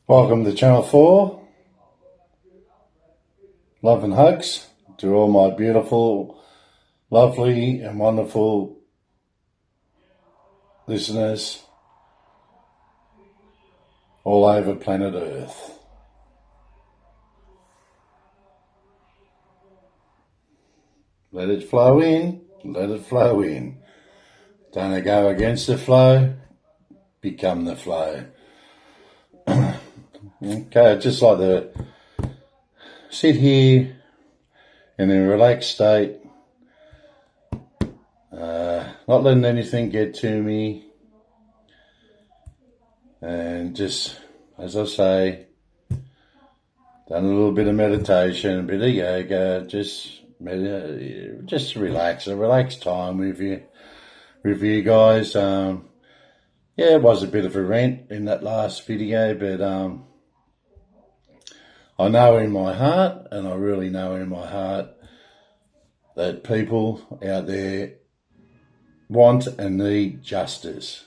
Welcome to Channel 4. Love and hugs to all my beautiful, lovely and wonderful listeners all over planet Earth. Let it flow in, let it flow in. Don't go against the flow, become the flow. Okay, I'd just like to sit here in a relaxed state, not letting anything get to me, and just, as I say, done a little bit of meditation, a bit of yoga, just relax, a relaxed time with you guys. Yeah, it was a bit of a rant in that last video, but I know in my heart, and I really know in my heart, that people out there want and need justice.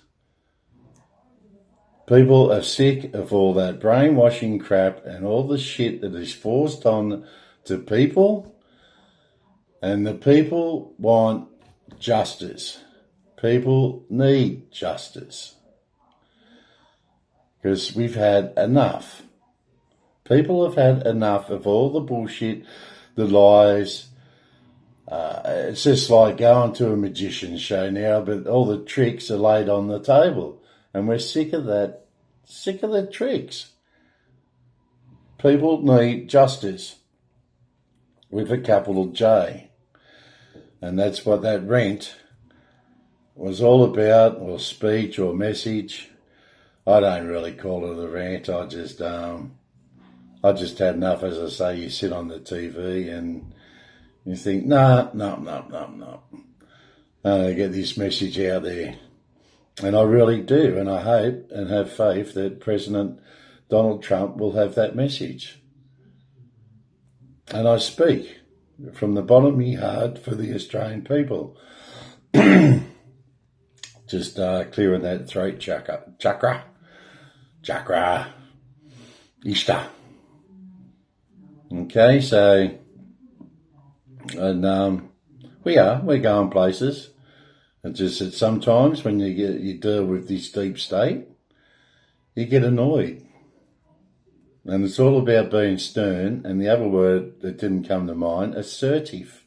People are sick of all that brainwashing crap and all the shit that is forced on to people, and the people want justice. People need justice. Because we've had enough. People have had enough of all the bullshit, the lies. It's just like going to a magician's show now, but all the tricks are laid on the table. And we're sick of that, sick of the tricks. People need justice with a capital J. And that's what that rant was all about, or speech or message. I don't really call it a rant. I just had enough. As I say, you sit on the TV and you think, no. Get this message out there. And I really do. And I hope and have faith that President Donald Trump will have that message. And I speak from the bottom of my heart for the Australian people. Just clearing that throat chakra, Ishta. Okay, so, and we're going places. It's just that sometimes when you deal with this deep state, you get annoyed. And it's all about being stern, and the other word that didn't come to mind, assertive.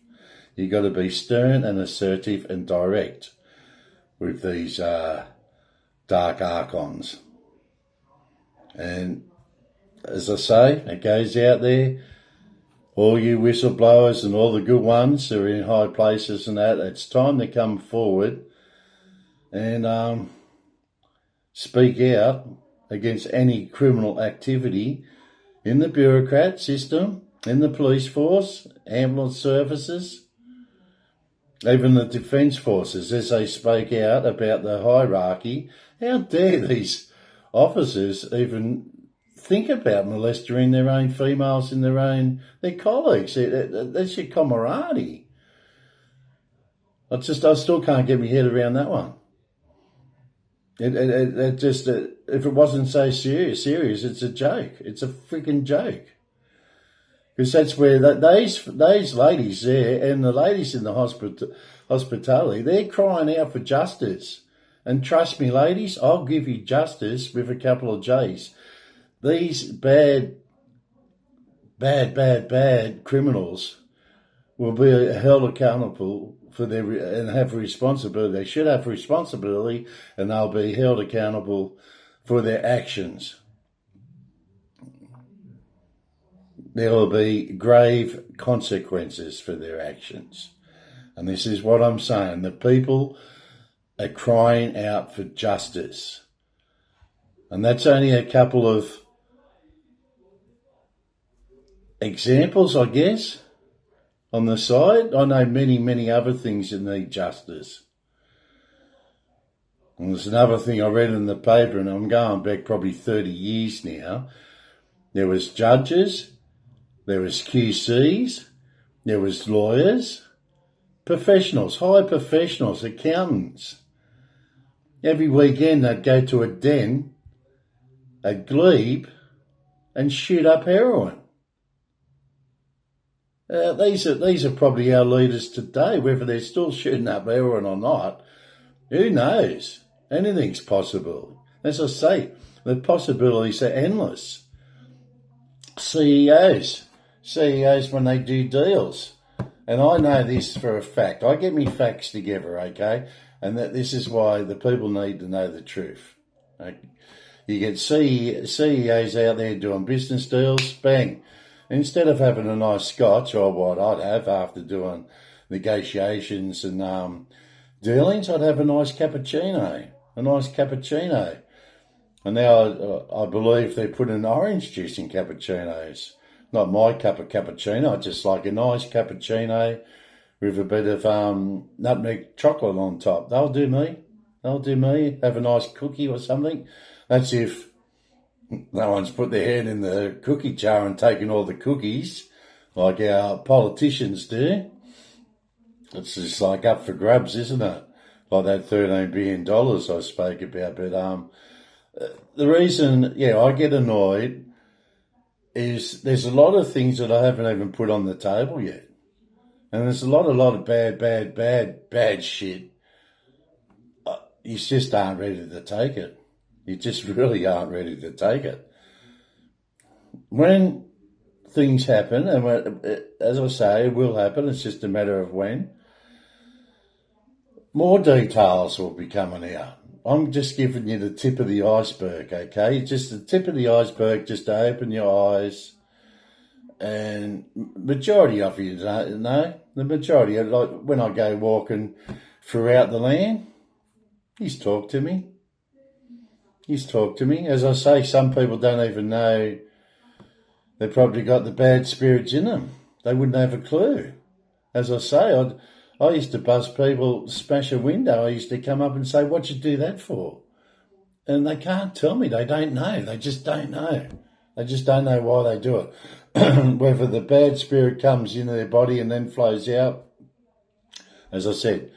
You got to be stern and assertive and direct with these dark archons. And as I say, it goes out there, all you whistleblowers and all the good ones who are in high places and that, it's time to come forward and speak out against any criminal activity in the bureaucrat system, in the police force, ambulance services, even the defence forces, as they spoke out about the hierarchy. How dare these officers even think about molesting their own females in their colleagues? That's your camaraderie. I still can't get my head around that one. It just, if it wasn't so serious, it's a joke. It's a freaking joke. Because that's where those ladies there and the ladies in the hospitality, they're crying out for justice. And trust me, ladies, I'll give you justice with a couple of J's. These bad criminals will be held accountable for and have responsibility. They should have responsibility, and they'll be held accountable for their actions. There will be grave consequences for their actions. And this is what I'm saying. The people are crying out for justice. And that's only a couple of examples, I guess, on the side. I know many other things that need justice. And there's another thing I read in the paper, and I'm going back probably 30 years now. There was judges, there was QCs, there was lawyers, professionals, high professionals, accountants. Every weekend they'd go to a den, a glebe, and shoot up heroin. These are probably our leaders today, whether they're still shooting up heroin or not. Who knows? Anything's possible. As I say, the possibilities are endless. CEOs when they do deals. And I know this for a fact. I get me facts together, okay? And that this is why the people need to know the truth. Okay? You get CEOs out there doing business deals, bang. Instead of having a nice scotch, or what I'd have after doing negotiations and dealings, I'd have a nice cappuccino. And now I believe they put in orange juice in cappuccinos. Not my cup of cappuccino, I just like a nice cappuccino with a bit of nutmeg chocolate on top. They'll do me. Have a nice cookie or something. That's if no one's put their hand in the cookie jar and taken all the cookies like our politicians do. It's just like up for grabs, isn't it? Like that $13 billion I spoke about. But the reason, I get annoyed is there's a lot of things that I haven't even put on the table yet. And there's a lot of bad shit. You just aren't ready to take it. You just really aren't ready to take it. When things happen, and as I say, it will happen, it's just a matter of when, more details will be coming out. I'm just giving you the tip of the iceberg, okay? Just the tip of the iceberg, just to open your eyes. And majority of you don't know. The majority, like when I go walking throughout the land, he's talked to me. As I say, some people don't even know they've probably got the bad spirits in them. They wouldn't have a clue. As I say, I used to buzz people, smash a window. I used to come up and say, "What'd you do that for?" And they can't tell me. They don't know. They just don't know. They just don't know why they do it. Whether the bad spirit comes into their body and then flows out. As I said,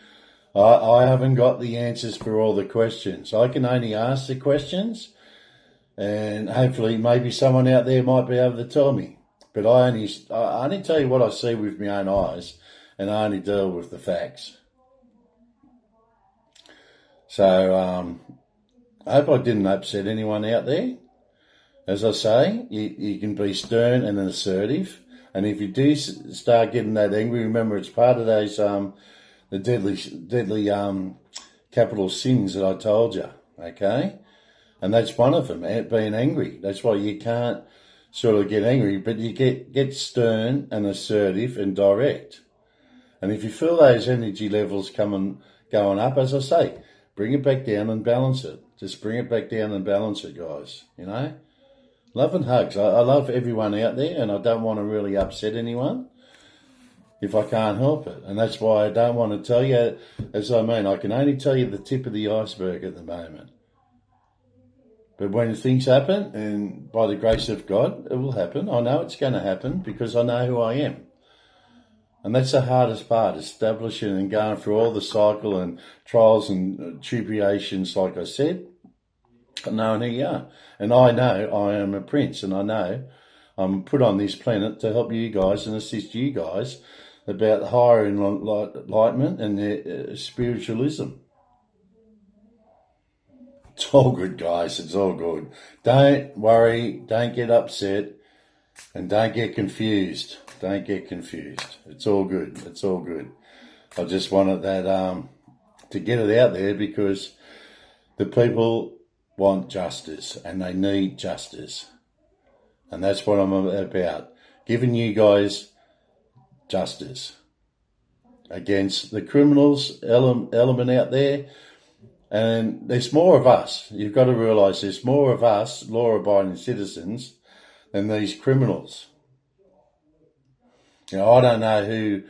I haven't got the answers for all the questions. I can only ask the questions, and hopefully maybe someone out there might be able to tell me. But I only tell you what I see with my own eyes, and I only deal with the facts. So I hope I didn't upset anyone out there. As I say, you can be stern and assertive, and if you do start getting that angry, remember it's part of those the deadly capital sins that I told you, okay? And that's one of them, being angry. That's why you can't sort of get angry, but you get stern and assertive and direct. And if you feel those energy levels going up, as I say, bring it back down and balance it. Just bring it back down and balance it, guys, Love and hugs. I love everyone out there, and I don't want to really upset anyone if I can't help it. And that's why I don't want to tell you, I can only tell you the tip of the iceberg at the moment. But when things happen, and by the grace of God, it will happen. I know it's going to happen because I know who I am. And that's the hardest part, establishing and going through all the cycle and trials and tribulations, like I said, knowing who you are. And I know I am a prince, and I know I'm put on this planet to help you guys and assist you guys about higher enlightenment and their spiritualism. It's all good, guys. It's all good. Don't worry. Don't get upset. And don't get confused. It's all good. I just wanted that to get it out there because the people want justice and they need justice. And that's what I'm about. Giving you guys justice against the criminals element out there. And there's more of us. You've got to realise there's more of us, law-abiding citizens, than these criminals. I don't know who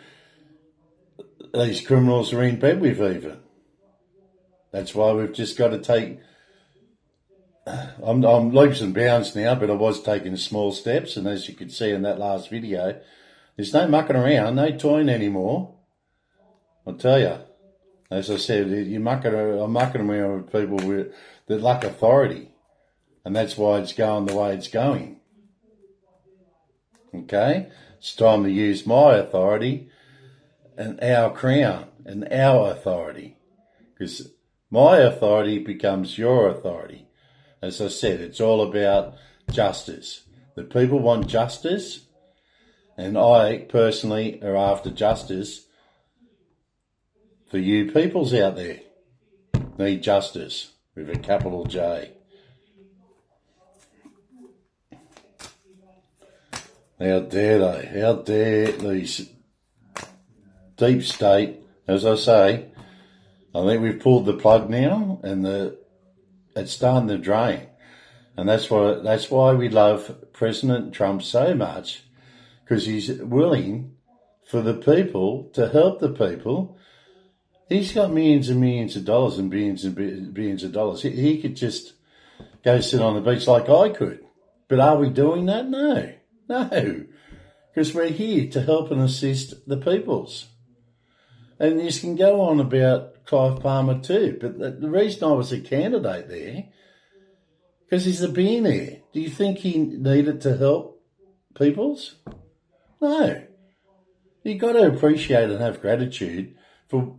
these criminals are in bed with even. That's why we've just got to take... I'm leaps and bounds now, but I was taking small steps, and as you could see in that last video, there's no mucking around, no toying anymore. I'll tell you. As I said, I'm mucking around with people that lack authority, and that's why it's going the way it's going. Okay? It's time to use my authority and our crown and our authority. Because my authority becomes your authority. As I said, it's all about justice. The people want justice, and I personally are after justice for you peoples out there. Need justice with a capital J. How dare they? How dare these deep state? As I say, I think we've pulled the plug now, and it's starting to drain. And that's why we love President Trump so much, because he's willing for the people to help the people. He's got millions and millions of dollars and billions of dollars. He could just go sit on the beach like I could. But are we doing that? No. No. Because we're here to help and assist the peoples. And you can go on about Clive Palmer too. But the reason I was a candidate there, because he's a billionaire. Do you think he needed to help peoples? No. You've got to appreciate and have gratitude for...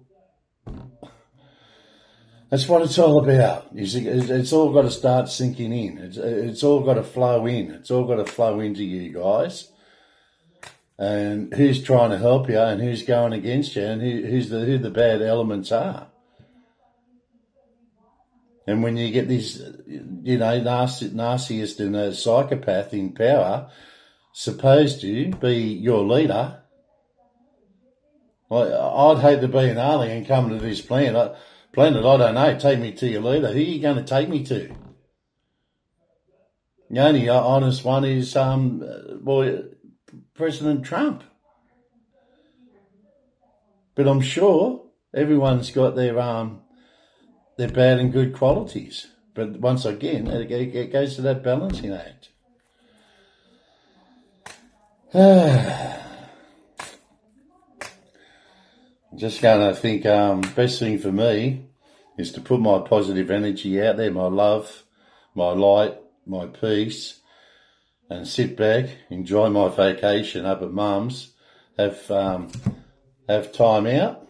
That's what it's all about. It's all got to start sinking in. It's all got to flow in. It's all got to flow into you guys. And who's trying to help you and who's going against you and who the bad elements are. And when you get this, narcissist and a psychopath in power, supposed to be your leader, well, I'd hate to be an alien coming to this planet. I don't know, take me to your leader. Who are you going to take me to? The only honest one is President Trump. But I'm sure everyone's got their bad and good qualities. But once again, it goes to that balancing act. Just going to think best thing for me is to put my positive energy out there, my love, my light, my peace, and sit back, enjoy my vacation up at Mum's, have time out,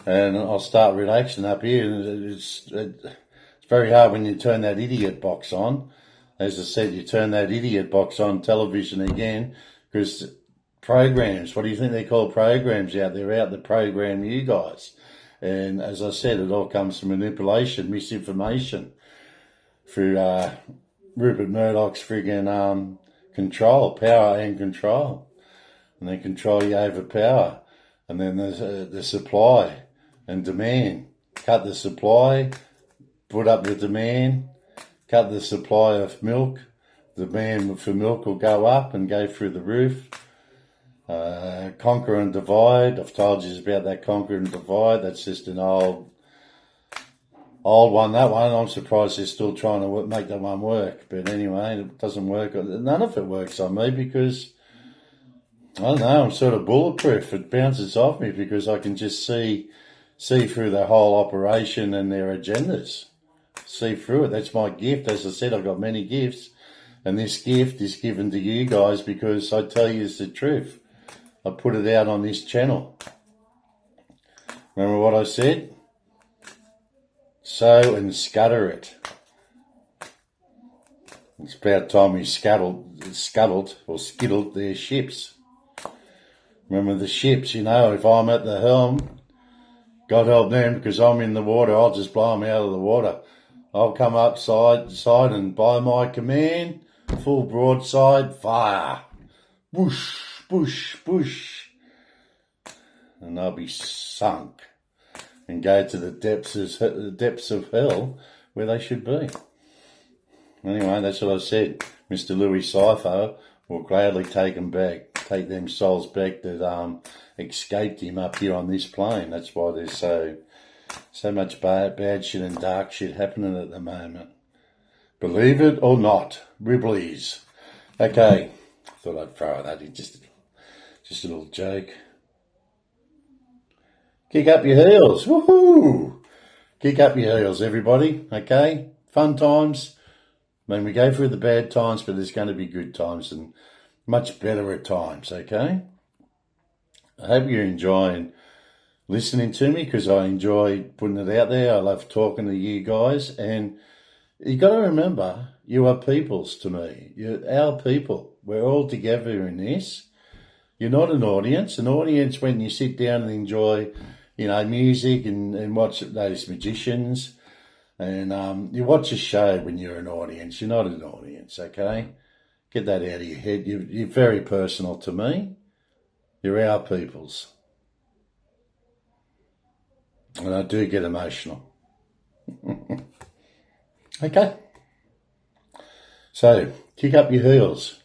and I'll start relaxing up here. It's very hard when you turn that idiot box on. As I said, you turn that idiot box on television again, because programs, what do you think they call programs out there to program you guys? And as I said, it all comes from manipulation, misinformation through Rupert Murdoch's friggin' control, power and control. And they control you over power. And then there's the supply and demand. Cut the supply, put up the demand, cut the supply of milk. The demand for milk will go up and go through the roof. Conquer and divide. I've told you about that conquer and divide. That's just an old one. That one, I'm surprised they're still trying to make that one work. But anyway, it doesn't work. None of it works on me because, I don't know, I'm sort of bulletproof. It bounces off me because I can just see through the whole operation and their agendas. See through it. That's my gift. As I said, I've got many gifts. And this gift is given to you guys because I tell you the truth. I put it out on this channel. Remember what I said? Sow and scatter it. It's about time we scuttled or skittled their ships. Remember the ships, if I'm at the helm, God help them because I'm in the water, I'll just blow them out of the water. I'll come up side and by my command, full broadside, fire. Whoosh, bush, bush. And they'll be sunk and go to the depths of hell where they should be. Anyway, that's what I said. Mr. Louis Cypher will gladly take them souls back that escaped him up here on this plane. That's why there's so much bad shit and dark shit happening at the moment. Believe it or not, Ribblies. Okay, thought I'd throw that in, just a little joke. Kick up your heels, woohoo! Kick up your heels, everybody, okay? Fun times, I mean, we go through the bad times, but there's going to be good times and much better at times, okay? I hope you're enjoying listening to me because I enjoy putting it out there. I love talking to you guys. And you got to remember, you are peoples to me. You're our people. We're all together in this. You're not an audience. An audience when you sit down and enjoy, music and watch those magicians. And you watch a show when you're an audience. You're not an audience, okay? Get that out of your head. You're very personal to me. You're our peoples. And I do get emotional. Okay. So, kick up your heels.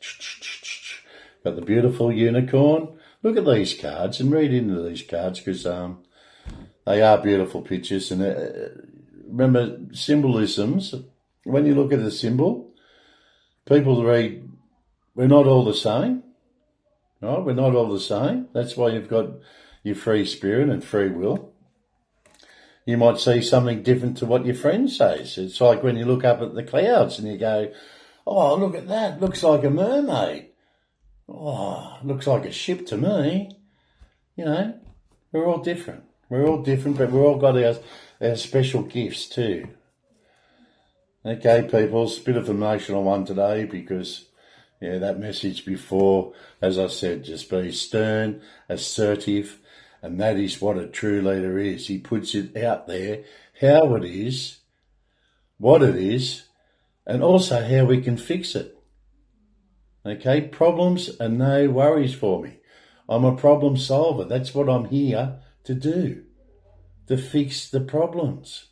Got the beautiful unicorn. Look at these cards and read into these cards because they are beautiful pictures. And remember, symbolisms, when you look at a symbol, people read, we're not all the same. Right? We're not all the same. That's why you've got your free spirit and free will. You might see something different to what your friend says. It's like when you look up at the clouds and you go, oh, look at that. Looks like a mermaid. Oh, looks like a ship to me. We're all different. We're all different, but we've all got our special gifts too. Okay, people, it's a bit of an emotional one today because, that message before, as I said, just be stern, assertive, and that is what a true leader is. He puts it out there, how it is, what it is, and also how we can fix it. Okay, problems are no worries for me. I'm a problem solver. That's what I'm here to do, to fix the problems.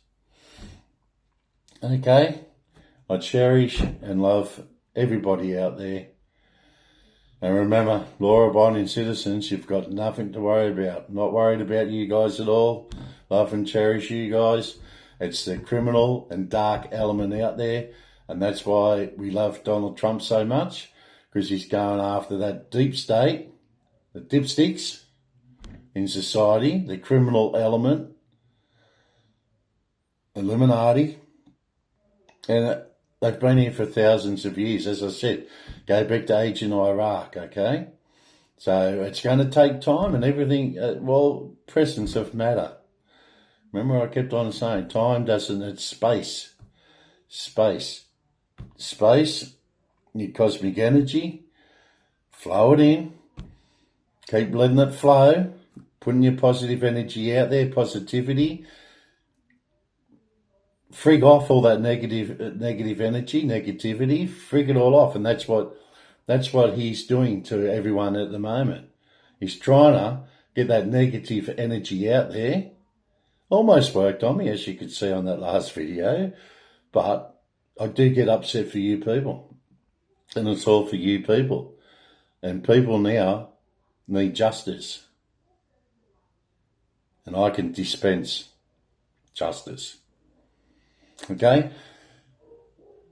Okay, I cherish and love everybody out there. And remember, law-abiding citizens, you've got nothing to worry about. Not worried about you guys at all. Love and cherish you guys. It's the criminal and dark element out there. And that's why we love Donald Trump so much, because he's going after that deep state, the dipsticks in society, the criminal element, Illuminati. And they've been here for thousands of years. As I said, go back to ancient Iraq, okay? So it's going to take time and everything. Presence of matter. Remember I kept on saying, time doesn't, it's space. Space. Space, your cosmic energy, flow it in. Keep letting it flow. Putting your positive energy out there, positivity. Frig off all that negative energy, negativity. Frig it all off, and that's what he's doing to everyone at the moment. He's trying to get that negative energy out there. Almost worked on me, as you could see on that last video, but I do get upset for you people, and it's all for you people. And people now need justice, and I can dispense justice. Okay?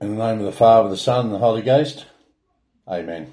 In the name of the Father, the Son, and the Holy Ghost, amen.